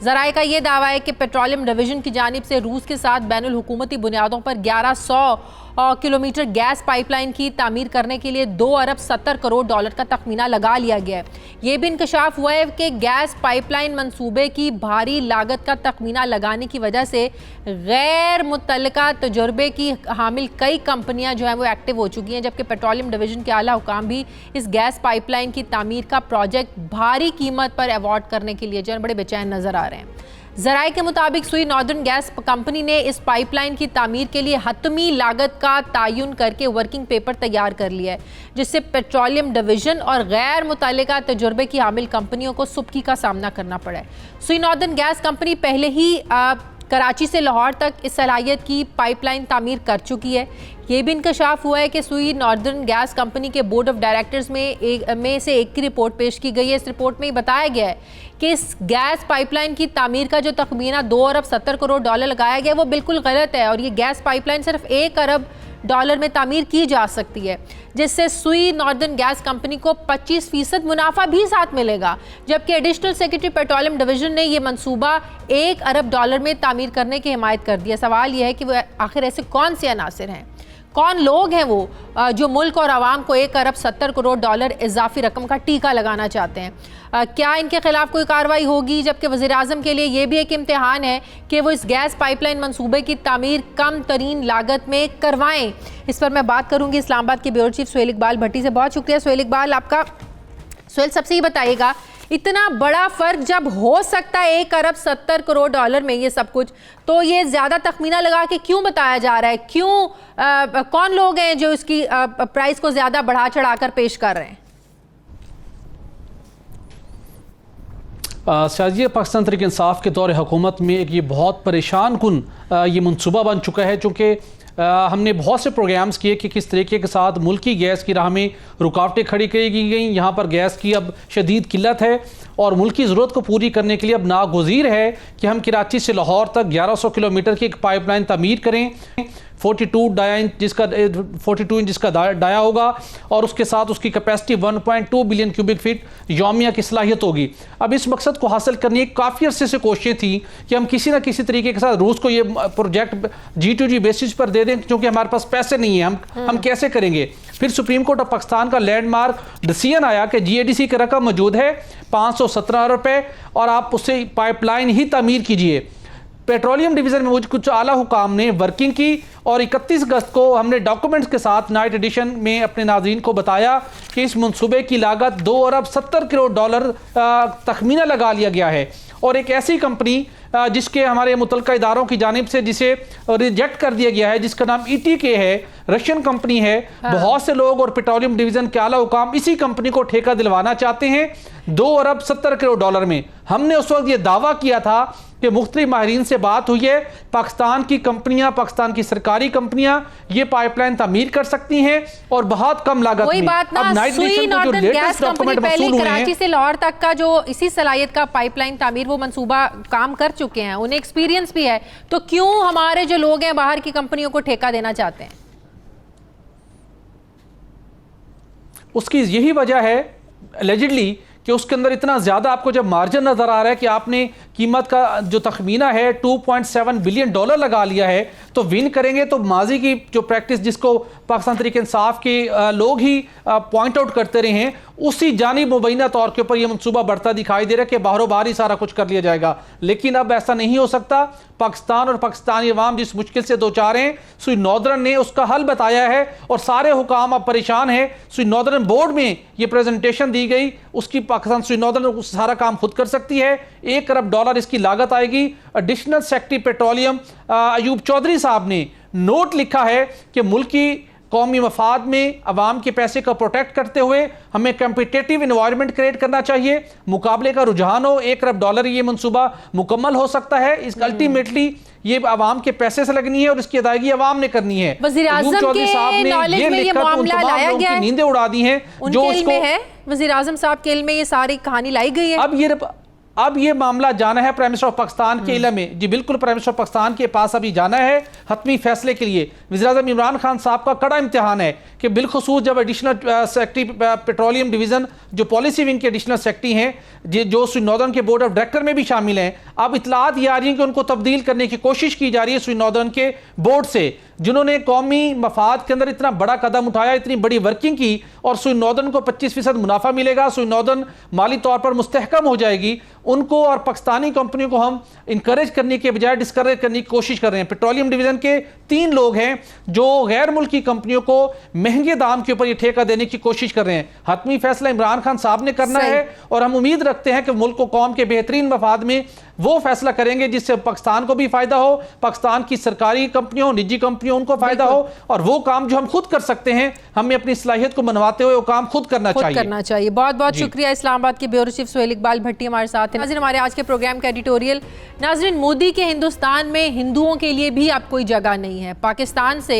ज़राए का ये दावा है कि पेट्रोलियम डिवीज़न की जानिब से रूस के साथ बैनुल हुकूमती बुनियादों पर 1100 किलोमीटर गैस पाइपलाइन की तामीर करने के लिए 2 अरब 70 करोड़ डॉलर का तखमीना लगा लिया गया है। ये भी इंकशाफ हुआ है कि गैस पाइपलाइन मंसूबे की भारी लागत का तखमीना लगाने की वजह से गैर मुतल्लिका तजुर्बे की हामिल कई कंपनियां जो हैं वो एक्टिव हो चुकी हैं, जबकि पेट्रोलियम डिवीज़न के आला हुकाम भी इस गैस पाइपलाइन की तामीर का प्रोजेक्ट भारी कीमत पर अवार्ड करने के लिए जो है बड़े बेचैन नज़र आ रहे हैं। जराये के मुताबिक सुई नॉर्दर्न गैस कंपनी ने इस पाइपलाइन की तामीर के लिए हतमी लागत का तयन करके वर्किंग पेपर तैयार कर लिया है, जिससे पेट्रोलियम डिवीजन और गैर मुतल्लिका तजुर्बे की हामिल कंपनियों को सुबकी का सामना करना पड़ा है। सुई नॉर्दर्न गैस कंपनी पहले ही कराची से लाहौर तक इस सलाहियत की पाइपलाइन तामीर कर चुकी है। ये भी इंकशाफ हुआ है कि सुई नॉर्दर्न गैस कंपनी के बोर्ड ऑफ डायरेक्टर्स में से एक की रिपोर्ट पेश की गई है। इस रिपोर्ट में बताया गया है कि इस गैस पाइपलाइन की तामीर का जो तखमीना 2 अरब 70 करोड़ डॉलर लगाया गया वो बिल्कुल गलत है और ये गैस पाइपलाइन सिर्फ 1 अरब डॉलर में तामीर की जा सकती है, जिससे सुई नॉर्दर्न गैस कंपनी को 25% मुनाफा भी साथ मिलेगा। जबकि एडिशनल सेक्रेटरी पेट्रोलियम डिवीजन ने यह मंसूबा 1 अरब डॉलर में तामीर करने की हिमायत कर दिया। सवाल यह है कि वो आखिर ऐसे कौन से अनासिर हैं, कौन लोग हैं वो जो मुल्क और आवाम को 1 अरब 70 करोड़ डॉलर इजाफी रकम का टीका लगाना चाहते हैं। क्या इनके खिलाफ कोई कार्रवाई होगी? जबकि वज़ीर आज़म के लिए ये भी एक इम्तिहान है कि वो इस गैस पाइपलाइन मंसूबे की तामीर कम तरीन लागत में करवाएं। इस पर मैं बात करूंगी इस्लामाबाद के ब्यूरो चीफ सुहेल इकबाल भट्टी से। बहुत शुक्रिया सुहेल इकबाल आपका। सुहेल, सबसे ही बताइएगा, इतना बड़ा फर्क जब हो सकता है 1 अरब 70 करोड़ डॉलर में ये सब कुछ, तो ये ज्यादा तखमीना लगा के क्यों बताया जा रहा है? क्यों कौन लोग हैं जो इसकी प्राइस को ज्यादा बढ़ा चढ़ाकर पेश कर रहे हैं?
शाजिया, पाकिस्तान तहरीक इंसाफ के दौर हुकूमत में एक ये बहुत परेशान कुन ये मनसूबा बन चुका है, चूँकि हमने बहुत से प्रोग्राम्स किए कि किस तरीके के साथ मुल्क की गैस की राह में रुकावटें खड़ी की गई। यहाँ पर गैस की अब शदीद किल्लत है और मुल्क की ज़रूरत को पूरी करने के लिए अब नागुज़ीर है कि हम कराची से लाहौर तक 1100 किलोमीटर की एक पाइपलाइन तामीर करें, 42 इंच जिसका डाया होगा और उसके साथ उसकी कैपेसिटी 1.2 बिलियन क्यूबिक फीट यौमिया की सलाहियत होगी। अब इस मकसद को हासिल करने की काफ़ी अरसे से कोशिशें थी कि हम किसी ना किसी तरीके के साथ रूस को ये प्रोजेक्ट G2G बेसिस पर दे दें, क्योंकि हमारे पास पैसे नहीं है, हम कैसे करेंगे। फिर सुप्रीम कोर्ट ऑफ पाकिस्तान का लैंडमार्क डिसीजन आया कि GADC की रकम मौजूद है 517 अरब रुपये और आप उससे पाइपलाइन ही तामीर कीजिए। पेट्रोलियम डिवीज़न में मुझे कुछ आला हुकाम ने वर्किंग की और 31 अगस्त को हमने डॉक्यूमेंट्स के साथ नाइट एडिशन में अपने नाज़रीन को बताया कि इस मंसूबे की लागत 2 अरब 70 करोड़ डॉलर तखमीना लगा लिया गया है। और एक ऐसी कंपनी जिसके हमारे मुतल्लिका इदारों की जानिब से जिसे रिजेक्ट कर दिया गया है, जिसका नाम ETK है, रशियन कंपनी है। बहुत से लोग और पेट्रोलियम डिवीज़न के आला हुकाम इसी कंपनी को ठेका दिलवाना चाहते हैं 2 अरब 70 करोड़ डॉलर में। हमने उस वक्त ये दावा किया था कि मुख्तलिफ माहिरीन से बात हुई है, पाकिस्तान की कंपनियां, पाकिस्तान की सरकारी कंपनियां ये पाइपलाइन तामीर कर सकती हैं और बहुत कम लागत में।
अब सुई नॉर्दर्न गैस कंपनी पहले कराची से लाहौर तक का जो इसी सलाहियत का पाइपलाइन तामीर वो मंसूबा काम कर चुके हैं, उन्हें एक्सपीरियंस भी है, तो क्यों हमारे जो लोग हैं बाहर की कंपनियों को ठेका देना चाहते हैं?
उसकी यही वजह है एलिजिडली कि उसके अंदर इतना ज़्यादा आपको जब मार्जिन नज़र आ रहा है कि आपने कीमत का जो तखमीना है 2.7 बिलियन डॉलर लगा लिया है, तो विन करेंगे तो माजी की जो प्रैक्टिस जिसको पाकिस्तान तहरीक इंसाफ के लोग ही पॉइंट आउट करते रहे हैं, उसी जानिब मुबैना तौर के ऊपर यह मनसूबा बढ़ता दिखाई दे रहा है कि बाहरों बाहर ही सारा कुछ कर लिया जाएगा। लेकिन अब ऐसा नहीं हो सकता। पाकिस्तान और पाकिस्तानी अवाम जिस मुश्किल से दो चार हैं, सुई नॉर्दर्न ने उसका हल बताया है और सारे हुकाम अब परेशान हैं। सुई नॉर्दर्न बोर्ड में ये प्रेजेंटेशन दी गई, उसकी पाकिस्तान सुई नॉर्दर्न सारा काम खुद कर सकती है। 1 अरब डॉलर इसकी लागत आएगी। Additional secretary petroleum Ayub Chaudhry साहब ने नोट लिखा है कि मुल्क की कौमी मफाद में अवाम के पैसे को प्रोटेक्ट करते हुए हमें कम्पिटेटिव इन्वायरमेंट क्रिएट करना चाहिए, मुकाबले का रुझान हो। 1 अरब डॉलर ये मनसूबा मुकम्मल हो सकता है। इस अल्टीमेटली ये अवाम के पैसे से लगनी है और इसकी अदायगी अवाम ने करनी है।
वज़ीर आज़म के नॉलेज में ये मामला लाया गया है,
नींदें उड़ा दी हैं जो
उसको है। वज़ीर आज़म साहब के इल्म में ये सारी कहानी लाई गई है।
अब ये मामला जाना है प्राइम मिनिस्टर ऑफ पाकिस्तान के इल्म में। जी बिल्कुल, प्राइम मिनिस्टर ऑफ पाकिस्तान के पास अभी जाना है हतमी फैसले के लिए। वज़ीर-ए-आज़म इमरान खान साहब का कड़ा इम्तिहान है कि बिलखुसूस जब एडिशनल सेक्रेटरी पेट्रोलियम डिवीज़न जो पॉलिसी विंग के एडिशनल सेक्रेटरी हैं, जो सुई नॉर्दर्न के बोर्ड ऑफ डायरेक्टर में भी शामिल हैं, अब इतलात ये आ रही है कि उनको तब्दील करने की कोशिश की जा रही है सुई नॉर्दर्न के बोर्ड से, जिन्होंने कौमी मफाद के अंदर इतना बड़ा कदम उठाया, इतनी बड़ी वर्किंग की और सुई नॉर्दर्न को 25% मुनाफा मिलेगा, सुई नॉर्दर्न माली तौर पर मुस्तहकम हो जाएगी उनको और पाकिस्तानी कंपनियों को हम इंकरेज करने के बजाय डिस्करेज करने की कोशिश कर रहे हैं। पेट्रोलियम डिवीजन के 3 लोग हैं जो गैर मुल्की कंपनियों को महंगे दाम के ऊपर ये ठेका देने की कोशिश कर रहे हैं। हतमी फैसला इमरान खान साहब ने करना है और हम उम्मीद रखते हैं कि मुल्क को कौम के बेहतरीन मफाद में वो फैसला करेंगे जिससे पाकिस्तान को भी फायदा हो, पाकिस्तान की सरकारी कंपनियों, निजी कंपनियों, उनको फायदा हो, और वो काम जो हम खुद कर सकते हैं हमें अपनी सलाहियत को मनवाते हुए वो काम खुद करना चाहिए।
बहुत बहुत शुक्रिया। इस्लामाबाद के ब्यूरो चीफ सुहेल इकबाल भट्टी हमारे साथ हैं। नाज़रीन, हमारे आज के प्रोग्राम का एडिटोरियल। नाज़रीन, मोदी के हिंदुस्तान में हिंदुओं के लिए भी अब कोई जगह नहीं है। पाकिस्तान से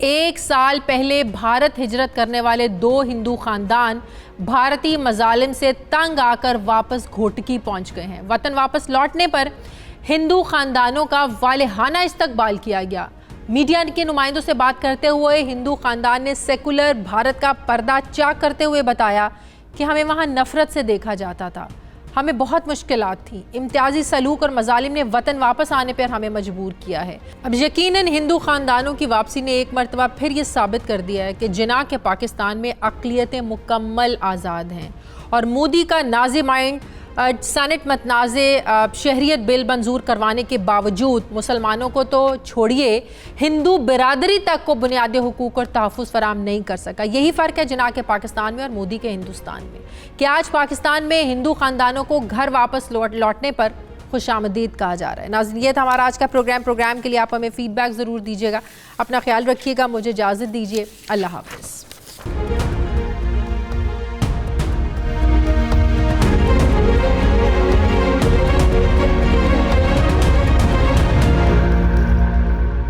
1 साल पहले भारत हिजरत करने वाले 2 हिंदू खानदान भारतीय मजालिम से तंग आकर वापस घोटकी पहुंच गए हैं। वतन वापस लौटने पर हिंदू खानदानों का वालेहाना इस्तकबाल किया गया। मीडिया के नुमाइंदों से बात करते हुए हिंदू खानदान ने सेकुलर भारत का पर्दा चाक करते हुए बताया कि हमें वहाँ नफरत से देखा जाता था, हमें बहुत मुश्किलात थी, इम्तियाजी सलूक और मजालिम ने वतन वापस आने पर हमें मजबूर किया है। अब यकीनन हिंदू खानदानों की वापसी ने एक मरतबा फिर ये साबित कर दिया है कि जिना के पाकिस्तान में अक़लियतें मुकम्मल आज़ाद हैं और मोदी का नाज़े माइंड सेनेट मतनाज़े शहरियत बिल मंजूर करवाने के बावजूद मुसलमानों को तो छोड़िए, हिंदू बिरादरी तक को बुनियादी हुकूक और तहफ़्फ़ुज़ फराम नहीं कर सका। यही फ़र्क है जिना के पाकिस्तान में और मोदी के हिंदुस्तान में कि आज पाकिस्तान में हिंदू ख़ानदानों को घर वापस लौटने पर खुशामदीद कहा जा रहा है। नाज़रीन, ये था हमारा आज का प्रोग्राम के लिए आप हमें फ़ीडबैक ज़रूर दीजिएगा। अपना ख्याल रखिएगा, मुझे इजाज़त दीजिए। अल्लाह हाफ़िज़।